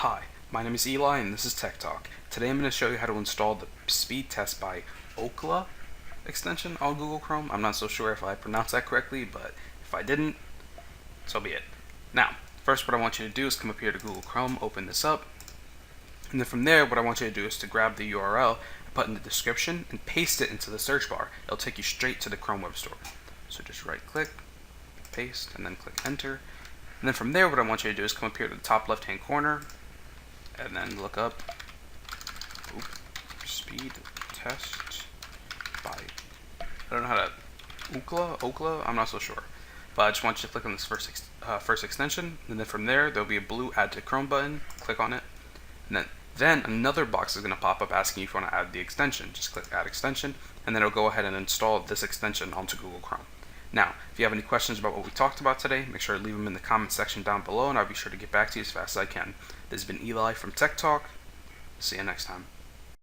Hi, my name is Eli and this is Tech Talk. Today I'm going to show you how to install the Speedtest by Ookla extension on Google Chrome. I'm not so sure if I pronounced that correctly, but if I didn't, so be it. Now, first what I want you to do is come up here to Google Chrome, open this up, and then from there what I want you to do is to grab the URL, put in the description, and paste it into the search bar. It'll take you straight to the Chrome Web Store. So just right click, paste, and then click enter. And then from there what I want you to do is come up here to the top left hand corner, and then look up speed test by, I don't know how to, Ookla, I'm not so sure. But I just want you to click on this first extension, and then from there there'll be a blue add to Chrome button. Click on it, and then another box is going to pop up asking you if you want to add the extension. Just click add extension, and then it'll go ahead and install this extension onto Google Chrome. Now, if you have any questions about what we talked about today, make sure to leave them in the comment section down below, and I'll be sure to get back to you as fast as I can. This has been Eli from Tech Talk. See you next time.